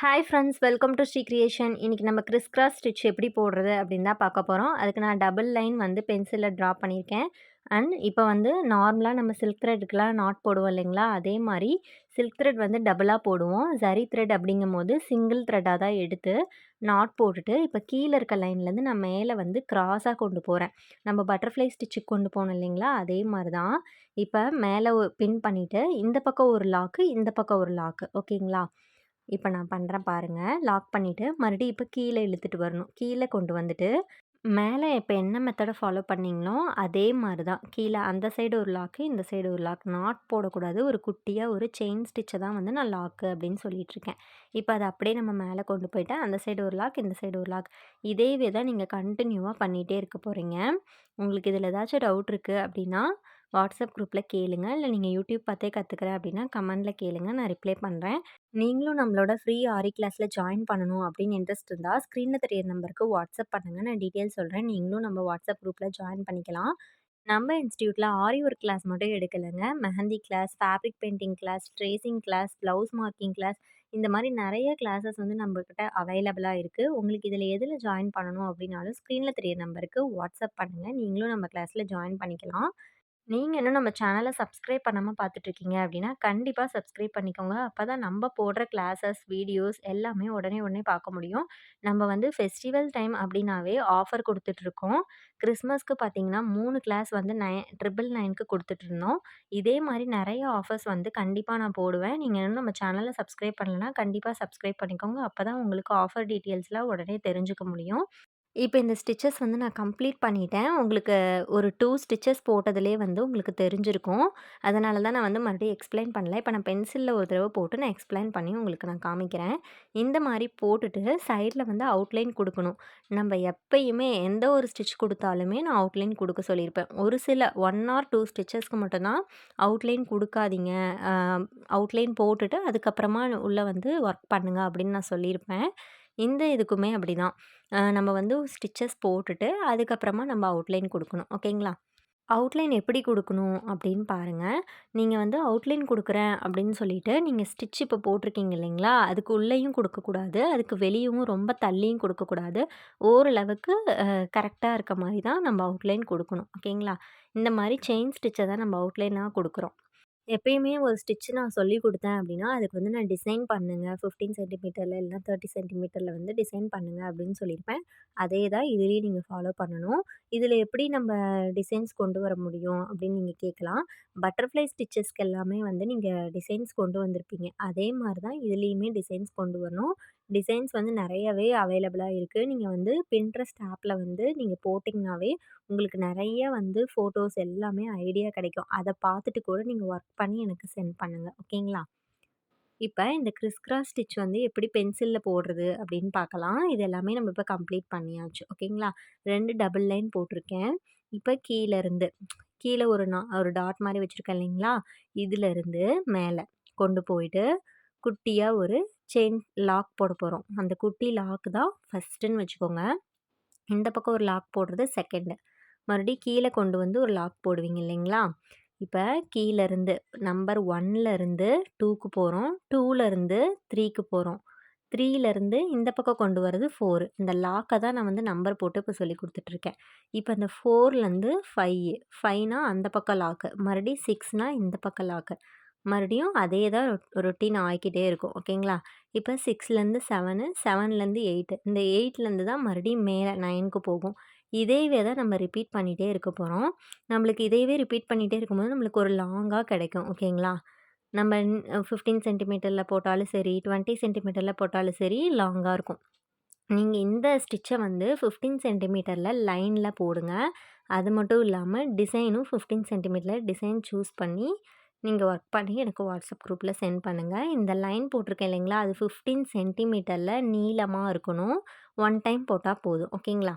Hi friends, welcome to Sri Creation. இன்றைக்கி நம்ம Chris cross stitch எப்படி போடுறது அப்படின்னு தான் பார்க்க போகிறோம். அதுக்கு நான் டபுள் லைன் வந்து பென்சிலில் ட்ரா பண்ணியிருக்கேன். அண்ட் இப்போ வந்து நார்மலாக நம்ம சில்க் த்ரெட்டுக்கெலாம் நாட் போடுவோம் இல்லைங்களா, அதே மாதிரி சில்க் த்ரெட் வந்து டபுளாக போடுவோம். ஜரி த்ரெட் அப்படிங்கும் போது சிங்கிள் த்ரெட்டாக தான் எடுத்து நாட் போட்டுட்டு, இப்போ கீழே இருக்க லைன்லேருந்து நான் மேலே வந்து கிராஸாக கொண்டு போகிறேன். நம்ம பட்டர்ஃப்ளை ஸ்டிச்சுக்கு கொண்டு போனோம் இல்லைங்களா, அதே மாதிரி தான். இப்போ மேலே பின் பண்ணிவிட்டு இந்த பக்கம் ஒரு லாக்கு, இந்த பக்கம் ஒரு லாக்கு. ஓகேங்களா? இப்போ நான் பண்ணுறேன் பாருங்கள். லாக் பண்ணிவிட்டு மறுபடியும் இப்போ கீழே இழுத்துட்டு வரணும். கீழே கொண்டு வந்துட்டு மேலே இப்போ என்ன மெத்தடை ஃபாலோ பண்ணீங்களோ அதே மாதிரி தான். கீழே அந்த சைடு ஒரு லாக்கு, இந்த சைடு ஒரு லாக். நாட் போடக்கூடாது. ஒரு குட்டியாக ஒரு செயின் ஸ்டிச்சை தான் வந்து நான் லாக்கு அப்படின்னு சொல்லிகிட்ருக்கேன். இப்போ அதை அப்படியே நம்ம மேலே கொண்டு போயிட்டு அந்த சைடு ஒரு லாக், இந்த சைடு ஒரு லாக். இதேவே தான் நீங்கள் கண்டினியூவாக பண்ணிகிட்டே இருக்க போகிறீங்க. உங்களுக்கு இதில் ஏதாச்சும் டவுட் இருக்குது அப்படின்னா வாட்ஸ்அப் குரூப்பில் கேளுங்க. இல்லை நீங்கள் யூடியூப் பார்த்தே கற்றுக்கிறேன் அப்படின்னா கமெண்டில் கேளுங்க, நான் ரிப்ளை பண்ணுறேன். நீங்களும் நம்மளோட ஃப்ரீ ஆரி கிளாஸில் ஜாயின் பண்ணணும் அப்படின்னு இன்ட்ரெஸ்ட் இருந்தால் ஸ்க்ரீனில் தெரியிற நம்பருக்கு வாட்ஸ்அப் பண்ணுங்கள். நான் டீட்டெயில் சொல்கிறேன். நீங்களும் நம்ம வாட்ஸ்அப் குரூப்பில் ஜாயின் பண்ணிக்கலாம். நம்ம இன்ஸ்டியூட்டில் ஆரி ஒர்க் கிளாஸ் மட்டும் எடுக்கலைங்க. Mehndi class, fabric painting class, tracing class, blouse marking class, இந்த மாதிரி நிறைய கிளாஸஸ் வந்து நம்மக்கிட்ட அவைலபிளாக இருக்குது. உங்களுக்கு இதில் எதில் ஜாயின் பண்ணணும் அப்படின்னாலும் ஸ்க்ரீனில் தெரியிற நம்பருக்கு வாட்ஸ்அப் பண்ணுங்கள். நீங்களும் நம்ம கிளாஸில் ஜாயின் பண்ணிக்கலாம். நீங்க இன்னும் நம்ம சேனல சப்ஸ்கிரைப் பண்ணாம பார்த்துட்ருக்கீங்க அப்படின்னா, கண்டிப்பா சப்ஸ்கிரைப் பண்ணிக்கோங்க. அப்பதான் நம்ம போடுற கிளாஸஸ், வீடியோஸ் எல்லாமே உடனே உடனே பார்க்க முடியும். நம்ம வந்து ஃபெஸ்டிவல் டைம் அப்படின்னாவே ஆஃபர் குடுத்துட்ருக்கோம். கிறிஸ்மஸ்க்கு பார்த்தீங்கன்னா 3 கிளாஸ் வந்து 999க்கு குடுத்துட்ருந்தோம். இதே மாரி நெறைய ஆஃபர்ஸ் வந்து கண்டிப்பா நான் போடுவேன். நீங்க இன்னும் நம்ம சேனல சப்ஸ்கிரைப் பண்ணலனா, கண்டிப்பா சப்ஸ்கிரைப் பண்ணிக்கோங்க. அப்பதான் உங்களுக்கு ஆஃபர் டீட்டெயில்ஸ்லாம் உடனே தெரிஞ்சுக்க முடியும். இப்ப இந்த ஸ்டிச்சஸ் வந்து நான் கம்ப்ளீட் பண்ணிட்டேன். உங்களுக்கு ஒரு 2 ஸ்டிச்சஸ் போட்டதிலேயே வந்து உங்களுக்கு தெரிஞ்சிருக்கும். அதனால தான் நான் வந்து மறுபடியும் எக்ஸ்ப்ளைன் பண்ணல. இப்ப நான் பென்சில்ல ஒரு தடவ போட்டு நான் எக்ஸ்ப்ளைன் பண்ணி உங்களுக்கு நான் காமிக்கிறேன். இந்த மாரி போட்டுட்டு சைட்ல வந்து அவுட்லைன் குடுக்கணும். நம்ம எப்பயுமே எந்த ஒரு ஸ்டிச் குடுத்தாலுமே நான் அவுட்லைன் குடுக்க சொல்லியிருப்பேன். ஒரு சில 1 ஆர் 2 ஸ்டிச்சஸ்க்கு மட்டும் தான் அவுட்லைன் குடுக்காதீங்க. அ அவுட்லைன் போட்டுட்டு அதுக்கப்புறமா உள்ள வந்து ஒர்க் பண்ணுங்க அப்படின்னு நான் சொல்லியிருப்பேன். இந்த இதுக்குமே அப்படிதான். நம்ம வந்து ஸ்டிச்சஸ் போட்டுட்டு, அதுக்கப்புறமா நம்ம அவுட்லைன் குடுக்கணும். ஓகேங்களா? அவுட்லைன் எப்படி குடுக்கணும் அப்படின்னு பாருங்க. நீங்க வந்து அவுட்லைன் குடுக்குறேன் அப்படின்னு சொல்லிட்டு, நீங்க ஸ்டிச் இப்போ போட்டிருக்கீங்க இல்லைங்களா? அதுக்கு உள்ளேயும் குடுக்கக்கூடாது. அதுக்கு வெளியவும் ரொம்ப தள்ளியும் குடுக்கக்கூடாது. ஓரளவுக்கு கரெக்ட்டா இருக்க மாரி தான் நம்ம அவுட்லைன் குடுக்கணும். ஓகேங்களா? இந்த மாரி செயின் ஸ்டிச்ச தான் நம்ம அவுட்லைனா குடுக்குறோம். எப்பயுமே ஒரு ஸ்டிச் நான் சொல்லிக் குடுத்தேன் அப்படின்னா, அதுக்கு வந்து நான் டிசைன் பண்ணுங்க. 15 சென்டிமீட்டர்ல இல்லன்னா 30 சென்டிமீட்டர்ல வந்து டிசைன் பண்ணுங்க அப்படின்னு சொல்லியிருப்பேன். அதே தான் இதுலயும் நீங்க ஃபாலோ பண்ணணும். இதில எப்படி நம்ம டிசைன்ஸ் கொண்டு வர முடியும் அப்படின்னு நீங்க கேட்கலாம். பட்டர்ஃப்ளை ஸ்டிச்சஸ்க்கு எல்லாமே வந்து நீங்க டிசைன்ஸ் கொண்டு வந்திருப்பீங்க. அதே மாரி தான் இதுலயுமே டிசைன்ஸ் கொண்டு வரணும். டிசைன்ஸ் வந்து நெறையவே அவைலபிளா இருக்கு. நீங்க வந்து Pinterest ஆப்ல வந்து நீங்க போட்டிங்கனாவே உங்களுக்கு நெறைய வந்து ஃபோட்டோஸ் எல்லாமே ஐடியா கிடைக்கும். அத பார்த்துட்டு கூட நீங்க ஒர்க் பண்ணி எனக்கு சென்ட் பண்ணுங்க. ஓகேங்களா? இப்ப இந்த கிறிஸ் கிராஸ் ஸ்டிச் வந்து எப்படி பென்சில்ல போடுறது அப்படின்னு பார்க்கலாம். இது எல்லாமே நம்ம இப்ப கம்ப்ளீட் பண்ணியாச்சு. ஓகேங்களா? 2 டபுள் லைன் போட்டிருக்கேன். இப்ப கீழ ஒரு டாட் மாரி வச்சிருக்கேன் இல்லைங்களா? இதுலருந்து மேல கொண்டு போயிட்டு குட்டியா ஒரு செயின் லாக் போட போறோம். அந்த குட்டி லாக் தான் ஃபர்ஸ்ட்டுன்னு வச்சுக்கோங்க. இந்த பக்கம் ஒரு லாக் போடுறது செகண்டு. மறுபடியும் கீழ கொண்டு வந்து ஒரு லாக் போடுவீங்க இல்லைங்களா? இப்ப கீழருந்து நம்பர் 1லருந்து 2க்கு போறோம். 2லருந்து 3க்கு போறோம். 3லருந்து இந்த பக்கம் கொண்டு வரது 4. இந்த லாக்க தான் நான் வந்து நம்பர் போட்டு இப்ப சொல்லிக் குடுத்துட்டுருக்கேன். இப்ப இந்த 4லருந்து 5. 5னா அந்த பக்கம் லாக்கு. மறுபடியும் 6னா இந்த பக்கம் லாக்கு. மறுபடியும் அதே தான் ரொட்டீன் ஆயிக்கிட்டே இருக்கும். ஓகேங்களா? இப்ப 6லருந்து 7, 7லருந்து 8. இந்த 8லருந்து தான் மறுபடியும் மேல 9க்கு போகும். இதேவே தான் நம்ம ரிப்பீட் பண்ணிட்டே இருக்க போறோம். நம்மளுக்கு இதையவே ரிப்பீட் பண்ணிட்டே இருக்கும்போது நம்மளுக்கு ஒரு லாங்கா கிடைக்கும். ஓகேங்களா? நம்ம 15 சென்டிமீட்டர்ல போட்டாலும் சரி, 20 சென்டிமீட்டர்ல போட்டாலும் சரி லாங்கா இருக்கும். நீங்க இந்த ஸ்டிச்ச வந்து 15 சென்டிமீட்டர்ல லைன்ல போடுங்க. அது மட்டும் இல்லாம டிசைனும் 15 சென்டிமீட்டர்ல டிசைன் சூஸ் பண்ணி, நீங்க ஒர்க் பண்ணி எனக்கு வாட்ஸ்அப் குரூப்ல சென்ட் பண்ணுங்க. இந்த லைன் போட்டிருக்கேன் இல்லைங்களா? அது 15 சென்டிமீட்டர்ல நீளமா இருக்கணும். 1 டைம் போட்டா போதும். ஓகேங்களா?